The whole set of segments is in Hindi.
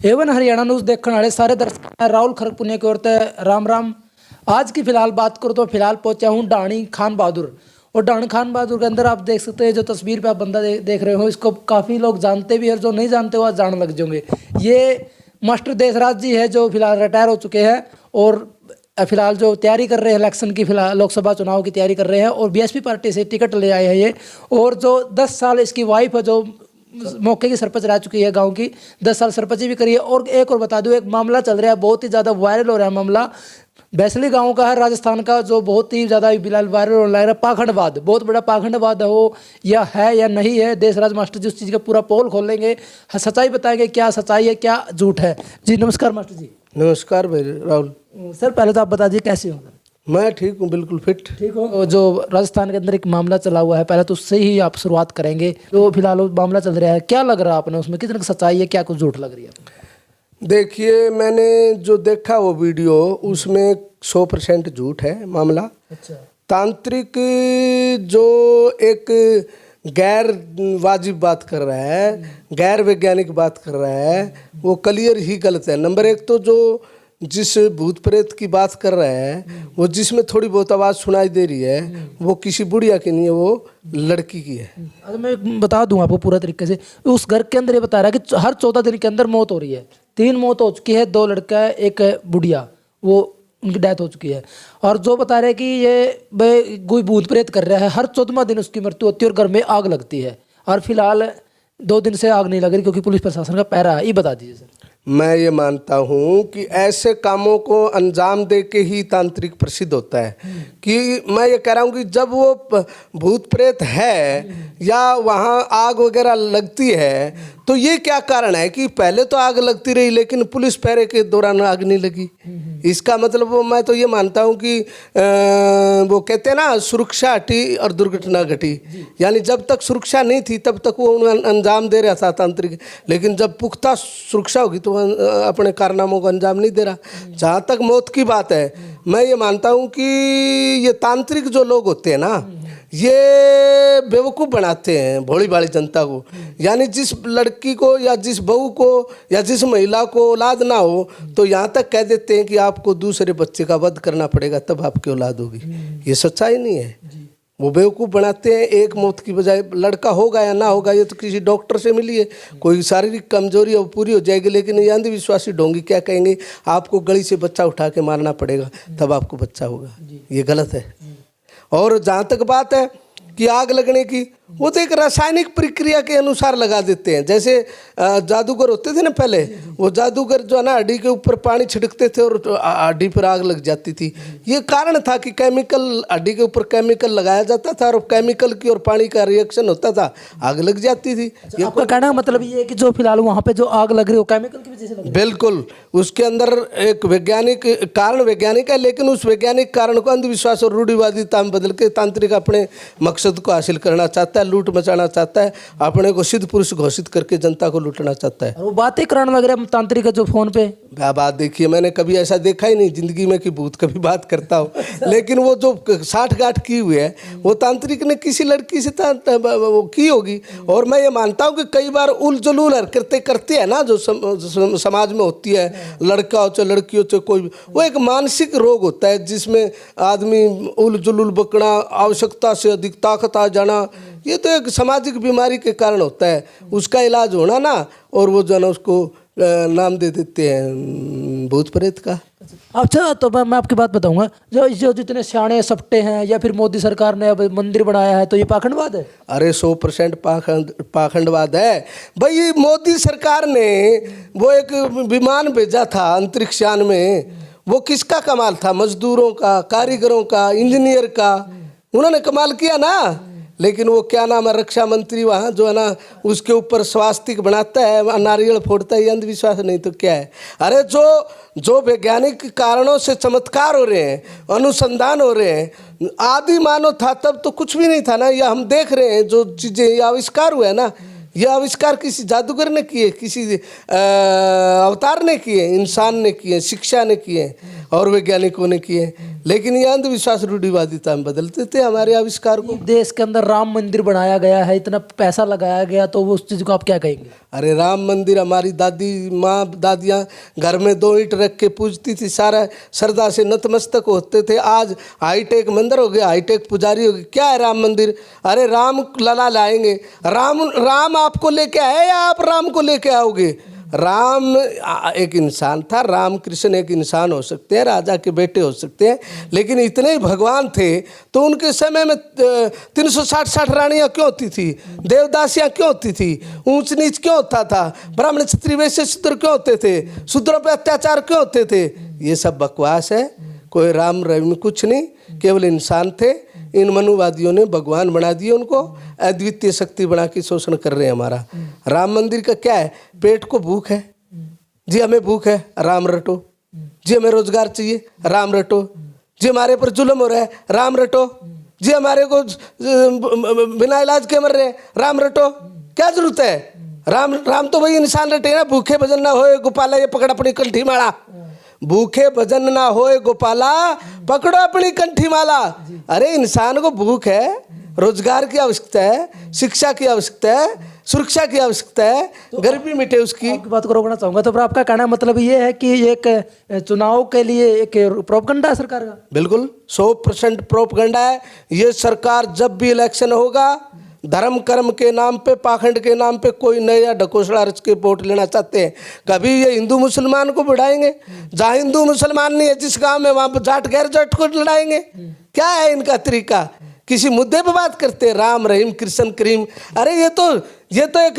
एवन हरियाणा न्यूज़ देखने वाले सारे दर्शक राहुल खरग पुनिया की ओर से राम राम। आज की फिलहाल बात करूँ तो फिलहाल पहुंचा हूँ ढाणी खान बहादुर। और ढाणी खान बहादुर के अंदर आप देख सकते हैं, जो तस्वीर पे आप बंदा देख रहे हो, इसको काफ़ी लोग जानते भी हैं, जो नहीं जानते वो आज जानने लग जाएंगे। ये मास्टर देशराज जी है, जो फिलहाल रिटायर हो चुके हैं और फिलहाल जो तैयारी कर रहे हैं इलेक्शन की, फिलहाल लोकसभा चुनाव की तैयारी कर रहे हैं और बीएसपी पार्टी से टिकट ले आए हैं ये। और जो 10 साल इसकी वाइफ है, जो मौके की सरपंच रह चुकी है गांव की, 10 साल सरपंच भी करी है। और एक और बता दूं, एक मामला चल रहा है, बहुत ही ज़्यादा वायरल हो रहा है मामला, बैसली गांव का है, राजस्थान का, जो बहुत ही ज़्यादा फिलहाल वायरल होने लग रहा है। पाखंडवाद, बहुत बड़ा पाखंडवाद है वो, या है या नहीं है। देशराज मास्टर जी उस चीज़ का पूरा पोल खोलेंगे, सच्चाई बताएंगे, क्या सच्चाई है क्या झूठ है। जी नमस्कार मास्टर जी। नमस्कार भाई राहुल। सर पहले तो आप बता दीजिए कैसे हो। मैं ठीक हूँ, बिल्कुल फिट। ठीक हो। जो राजस्थान के अंदर एक मामला चला हुआ है, पहले तो उससे ही आप शुरुआत करेंगे। जो फिलहाल वो मामला चल रहा है, क्या लग रहा है आपने उसमें, कितनी सच्चाई है, क्या कुछ झूठ लग रही है? देखिए, मैंने जो देखा वो वीडियो, उसमें 100% झूठ है मामला। अच्छा। तांत्रिक जो एक गैर वाजिब बात कर रहा है, गैर वैज्ञानिक बात कर रहा है, वो क्लियर ही गलत है। नंबर एक तो जो जिस भूत प्रेत की बात कर रहा है, वो जिसमें थोड़ी बहुत आवाज़ सुनाई दे रही है, वो किसी बुढ़िया की नहीं है, वो लड़की की है। अरे मैं बता दूं आपको पूरा तरीके से। उस घर के अंदर ये बता रहा है कि हर 14 दिन के अंदर मौत हो रही है। 3 मौत हो चुकी है, 2 लड़का है, एक बुढ़िया, वो उनकी डेथ हो चुकी है। और जो बता रहे हैं कि ये कोई भूत प्रेत कर रहा है, हर 14वां दिन उसकी मृत्यु होती है और घर में आग लगती है। और फिलहाल 2 दिन से आग नहीं लग रही क्योंकि पुलिस प्रशासन का पहरा है। ये बता दीजिए सर। मैं ये मानता हूँ कि ऐसे कामों को अंजाम दे के ही तांत्रिक प्रसिद्ध होता है। कि मैं ये कह रहा हूँ कि जब वो भूत प्रेत है या वहाँ आग वगैरह लगती है, तो ये क्या कारण है कि पहले तो आग लगती रही लेकिन पुलिस पहरे के दौरान आग नहीं लगी। इसका मतलब वो, मैं तो ये मानता हूँ कि वो कहते हैं ना, सुरक्षा हटी और दुर्घटना घटी। यानी जब तक सुरक्षा नहीं थी तब तक वो अंजाम दे रहा था तांत्रिक, लेकिन जब पुख्ता सुरक्षा होगी तो अपने कारनामों को अंजाम नहीं दे रहा। जहाँ तक मौत की बात है, मैं ये मानता हूँ कि ये तांत्रिक जो लोग होते हैं ना, ये बेवकूफ़ बनाते हैं भोली भाली जनता को। यानी जिस लड़की को या जिस बहू को या जिस महिला को औलाद ना हो, तो यहाँ तक कह देते हैं कि आपको दूसरे बच्चे का वध करना पड़ेगा तब आपकी औलाद होगी। ये सच्चाई नहीं है। वो बेवकूफ़ बनाते हैं। एक मौत की बजाय लड़का होगा या ना होगा, ये तो किसी डॉक्टर से मिलिए, कोई शारीरिक कमजोरी है वो पूरी हो जाएगी। लेकिन ये अंधविश्वासी ढोंगी क्या कहेंगे, आपको गली से बच्चा उठा के मारना पड़ेगा तब आपको बच्चा होगा। ये गलत है। और जहाँ तक बात है कि आग लगने की, वो तो एक रासायनिक प्रक्रिया के अनुसार लगा देते हैं। जैसे जादूगर होते थे ना पहले, वो जादूगर जो है ना, हड्डी के ऊपर पानी छिड़कते थे और हड्डी पर आग लग जाती थी। ये कारण था कि केमिकल, हड्डी के ऊपर केमिकल लगाया जाता था और केमिकल की और पानी का रिएक्शन होता था, आग लग जाती थी। ये आपका कहने का मतलब ये है कि जो फिलहाल वहाँ पे जो आग लग रही है वो केमिकल की वजह से लग रही है? बिल्कुल, उसके अंदर एक वैज्ञानिक कारण वैज्ञानिक है, लेकिन उस वैज्ञानिक कारण को अंधविश्वास और रूढ़िवादिता में बदल के तांत्रिक अपने मकसद को हासिल करना चाहता है, लूट मचाना चाहता है, अपने को सिद्ध पुरुष घोषित करके जनता को लूटना चाहता है। और वो बातें कराने लग रहा है तांत्रिक जो फोन पे। क्या बात, देखिए मैंने कभी ऐसा देखा ही नहीं जिंदगी में कि भूत कभी बात करता हो। लेकिन वो जो साठगांठ की हुई है, वो तांत्रिक ने किसी लड़की से वो की होगी। और मैं ये मानता हूँ कि कई बार उल जलूल हरकतें करते हैं ना, जो समाज में होती है, लड़का हो चाहे लड़की हो चाहे कोई भी, वो एक मानसिक रोग होता है जिसमें आदमी उल जलूल बकना, आवश्यकता से अधिक ताकत आ जाना, ये तो एक सामाजिक बीमारी के कारण होता है। उसका इलाज होना ना, और वो जो है ना उसको नाम दे देते हैं भूत प्रेत का। अच्छा, तो मैं आपकी बात बताऊंगा, जो जितने सियाणे सपटे हैं या फिर मोदी सरकार ने अब मंदिर बनाया है, तो ये पाखंडवाद है? अरे 100% पाखंडवाद है भाई। मोदी सरकार ने वो एक विमान भेजा था अंतरिक्ष यान में, वो किसका कमाल था? मजदूरों का, कारीगरों का, इंजीनियर का। उन्होंने कमाल किया ना। लेकिन वो क्या नाम है, रक्षा मंत्री वहाँ जो है ना, उसके ऊपर स्वास्तिक बनाता है, नारियल फोड़ता है। ये अंधविश्वास नहीं तो क्या है? अरे जो वैज्ञानिक कारणों से चमत्कार हो रहे हैं, अनुसंधान हो रहे हैं, आदि मानव था तब तो कुछ भी नहीं था ना। ये हम देख रहे हैं जो चीज़ें, ये आविष्कार हुआ है ना, ये आविष्कार किसी जादूगर ने किए, किसी अवतार ने किए, इंसान ने किए, शिक्षा ने किए। और वैज्ञानिकों ने किए, लेकिन ये अंधविश्वास रूढ़िवादिता में बदलते थे हमारे आविष्कार को। देश के अंदर राम मंदिर बनाया गया है, इतना पैसा लगाया गया, तो वो उस चीज को आप क्या कहेंगे? अरे राम मंदिर, हमारी दादी माँ दादियाँ घर में 2 ईंट रख के पूजती थी, सारा श्रद्धा से नतमस्तक होते थे। आज हाईटेक मंदिर हो गया, हाईटेक पुजारी हो गया। क्या है राम मंदिर? अरे राम लला लाएंगे, राम आपको लेके आए या आप राम को लेके आओगे? राम एक इंसान था, राम कृष्ण एक इंसान हो सकते हैं, राजा के बेटे हो सकते हैं, लेकिन इतने ही भगवान थे तो उनके समय में 360 रानियाँ क्यों होती थी? देवदासियाँ क्यों होती थी? ऊंच नीच क्यों होता था? ब्राह्मण क्षत्रिय वैश्य शूद्र क्यों होते थे? शूद्रों पे अत्याचार क्यों होते थे? ये सब बकवास है। कोई राम रहीम कुछ नहीं, केवल इंसान थे। इन मनुवादियों ने भगवान बना दिए, उनको अद्वितीय शक्ति बना के शोषण कर रहे हैं हमारा। राम मंदिर का क्या है? पेट को भूख है जी, हमें भूख है, राम रटो जी। हमें रोजगार चाहिए, राम रटो जी। हमारे पर जुल्म हो रहा है, राम रटो जी। हमारे को बिना इलाज के मर रहे हैं, राम रटो। क्या जरूरत है? राम तो वही इंसान रटे ना। भूखे भजन ना होए गोपाला, ये पकड़ अपनी कंठी माला। भूखे भजन ना होए गोपाला, पकड़ो अपनी कंठी माला। अरे इंसान को भूख है, रोजगार की आवश्यकता है, शिक्षा की आवश्यकता है, सुरक्षा की आवश्यकता है, गरीबी मिटे उसकी। आपकी बात को रोकना चाहूंगा, तो फिर आपका कहना मतलब ये है कि एक चुनाव के लिए एक प्रोपगंडा सरकार का? बिल्कुल 100% प्रोपगंडा है। ये सरकार जब भी इलेक्शन होगा, धर्म कर्म के नाम पे, पाखंड के नाम पे कोई नया ढकोसला रच के वोट लेना चाहते हैं। कभी ये हिंदू मुसलमान को बढ़ाएंगे, जहाँ हिंदू मुसलमान नहीं है जिस गांव में, वहाँ जाट गैर जाट को लड़ाएंगे। क्या है इनका तरीका? किसी मुद्दे पे बात करते हैं, राम रहीम कृष्ण करीम। अरे ये तो एक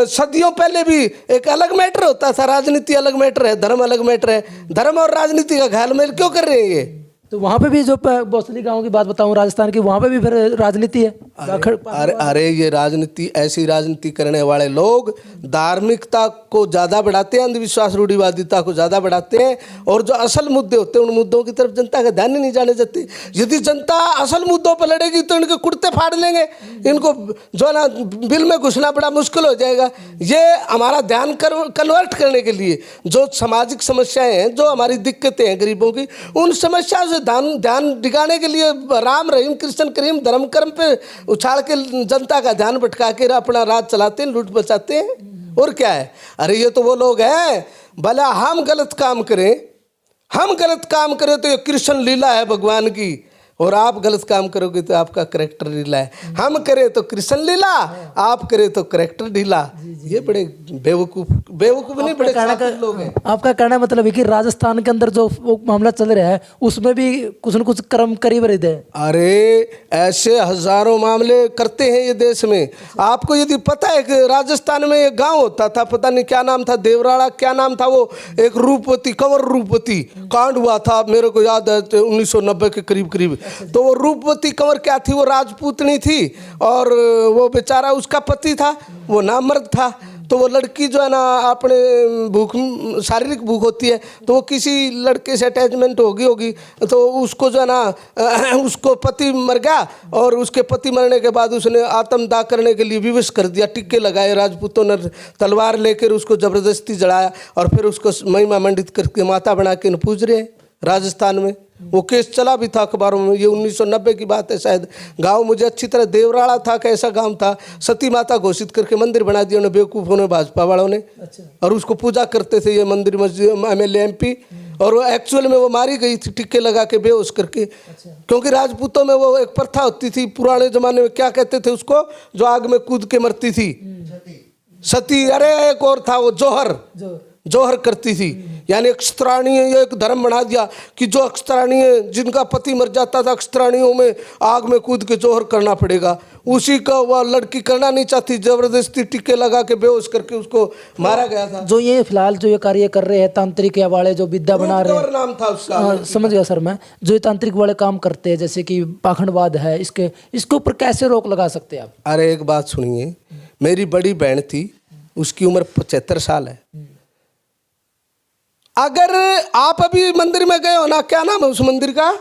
सदियों पहले भी एक अलग मैटर होता था। राजनीति अलग मैटर है, धर्म अलग मैटर है। धर्म और राजनीति का घालमेल क्यों कर रहे हैं ये? तो वहाँ पे भी जो भोसली गांव की बात बताऊं, राजस्थान की, वहाँ पे भी फिर राजनीति है। अरे ये राजनीति, ऐसी राजनीति करने वाले लोग धार्मिकता को ज़्यादा बढ़ाते हैं, अंधविश्वास रूढ़िवादिता को ज़्यादा बढ़ाते हैं, और जो असल मुद्दे होते हैं उन मुद्दों की तरफ जनता का ध्यान ही नहीं जाने देते। यदि जनता असल मुद्दों पर लड़ेगी तो इनके कुर्ते फाड़ लेंगे, इनको जो ना बिल में घुसना बड़ा मुश्किल हो जाएगा। ये हमारा ध्यान कन्वर्ट करने के लिए जो सामाजिक समस्याएं हैं, जो हमारी दिक्कतें हैं गरीबों की, उन समस्याओं से ध्यान दिखाने के लिए राम रहीम कृष्ण करीम धर्म कर्म पे उछाल के जनता का ध्यान भटका के अपना राज चलाते हैं, लूट बचाते हैं। और क्या है? अरे ये तो वो लोग हैं, भला हम गलत काम करें तो ये कृष्ण लीला है भगवान की, और आप गलत काम करोगे तो आपका करैक्टर ढीला है। हम करें तो कृष्ण लीला, आप करें तो करैक्टर ढीला। ये बड़े बेवकूफ नहीं, बड़े चातुर लोग हैं। आपका कहना मतलब है कि राजस्थान के अंदर जो वो मामला चल रहा है उसमें भी कुछ न कुछ कर्म करीब रहते हैं। अरे ऐसे हजारों मामले करते हैं ये देश में। आपको यदि पता है कि राजस्थान में एक गांव होता था, पता नहीं क्या नाम था, देवराड़ा क्या नाम था, वो एक रूपवती, कंवर रूपवती कांड हुआ था, मेरे को याद है 1990 के करीब। तो वो रूपवती कंवर क्या थी? वो राजपूतनी थी, और वो बेचारा, उसका पति था, वो नामर्द था। तो वो लड़की जो है ना, अपने शारीरिक भूख होती है, तो वो किसी लड़के से अटैचमेंट होगी, तो उसको जो है ना, उसको पति मर गया, और उसके पति मरने के बाद उसने आत्मदाह करने के लिए विवश कर दिया। टिक्के लगाए, राजपूतों ने तलवार लेकर उसको जबरदस्ती जलाया, और फिर उसको महिमा मंडित करके माता बना के पूज रहे हैं राजस्थान में। वो केस चला भी था अखबारों में। ये 1990 की बात है शायद। गांव मुझे अच्छी तरह, देवराड़ा था, कैसा गांव था, सती माता घोषित करके मंदिर बना दिया उन्हें, बेवकूफ़ों ने, भाजपा वालों ने। अच्छा। और उसको पूजा करते थे ये मंदिर, मस्जिद, MLA MP, और वो एक्चुअल में वो मारी गई थी टिक्के लगा के बेहोश करके। अच्छा। क्योंकि राजपूतों में वो एक प्रथा होती थी पुराने जमाने में, क्या कहते थे उसको, जो आग में कूद के मरती थी, सती। अरे एक और था वो, जोहर करती थी। यानी अक्षत्राणीय, ये एक धर्म बना दिया कि जो अक्षत्राणीय, जिनका पति मर जाता था, अक्षत्राणियों में आग में कूद के जोहर करना पड़ेगा। उसी का वह लड़की करना नहीं चाहती, जबरदस्ती टिक्के लगा के बेहोश करके उसको मारा गया था। जो ये फिलहाल जो ये कार्य कर रहे हैं तांत्रिक या वाले जो विद्या बना रहे हैं, नाम था उसका, समझ गया सर मैं, जो ये तांत्रिक वाले काम करते हैं जैसे कि पाखंडवाद है, इसके ऊपर कैसे रोक लगा सकते हैं आप? अरे एक बात सुनिए, मेरी बड़ी बहन थी, उसकी उम्र 75 साल है। अगर आप अभी मंदिर में गए हो ना, क्या नाम है उस मंदिर का?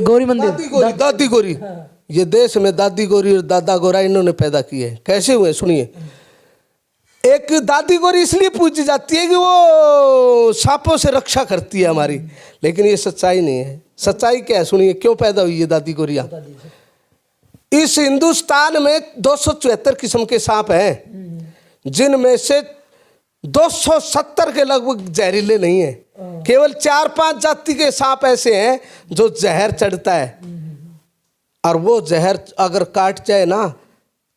गौरी मंदिर, दादी गौरी। ये देश में दादी गौरी और दादा गौरा इन्होंने पैदा किए। कैसे हुए सुनिए। एक दादी गोरी इसलिए पूजी जाती है कि वो सांपों से रक्षा करती है हमारी, लेकिन ये सच्चाई नहीं है। सच्चाई क्या है सुनिए, क्यों पैदा हुई है दादी गोरियां। इस हिंदुस्तान में 274 किस्म के सांप हैं, जिनमें से 270 के लगभग जहरीले नहीं है। केवल 4-5 जाति के सांप ऐसे हैं जो जहर चढ़ता है, और वो जहर अगर काट जाए ना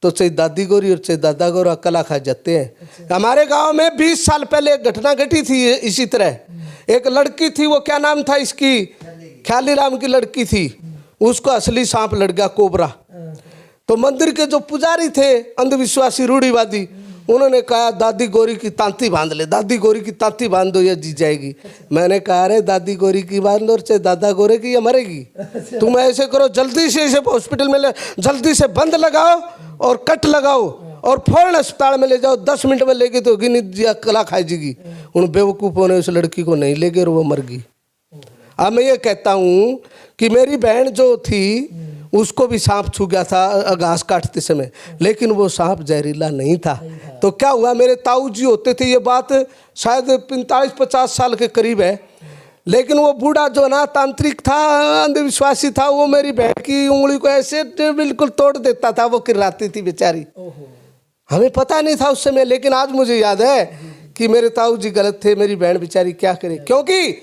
तो चाहे दादी गोरी और चाहे दादा गोरा कला खा जाते हैं। हमारे गांव में 20 साल पहले एक घटना घटी थी इसी तरह। एक लड़की थी, वो क्या नाम था इसकी, ख्याली राम की लड़की थी, उसको असली सांप लड़ गया, कोबरा। तो मंदिर के जो पुजारी थे, अंधविश्वासी रूढ़िवादी, उन्होंने कहा दादी गोरी की तांती बांध ले, दादी गोरी की तांती बांध दो, ये जीत जाएगी। मैंने कहा अरे दादी गोरी की बांध दो, चाहे दादा गोरे की, ये मरेगी। तुम ऐसे करो, जल्दी से इसे हॉस्पिटल में ले, जल्दी से बंद लगाओ और कट लगाओ और फौरन अस्पताल में ले जाओ। 10 मिनट में लेके तो गिनी कला खाएगी। उन बेवकूफ़ों ने उस लड़की को नहीं ले गए और वो मर गई। अब मैं ये कहता हूँ कि मेरी बहन जो थी उसको भी सांप छू गया था घास काटते समय, लेकिन वो सांप जहरीला नहीं था। तो क्या हुआ, मेरे ताऊ जी होते थे, ये बात शायद 45-50 साल के करीब है, लेकिन वो बूढ़ा जो ना तांत्रिक था, अंधविश्वासी था, वो मेरी बहन की उंगली को ऐसे बिल्कुल तोड़ देता था, वो किर्राती थी बेचारी। हमें पता नहीं था उस समय, लेकिन आज मुझे याद है कि मेरे ताऊ जी गलत थे, मेरी बहन बेचारी क्या करे, क्योंकि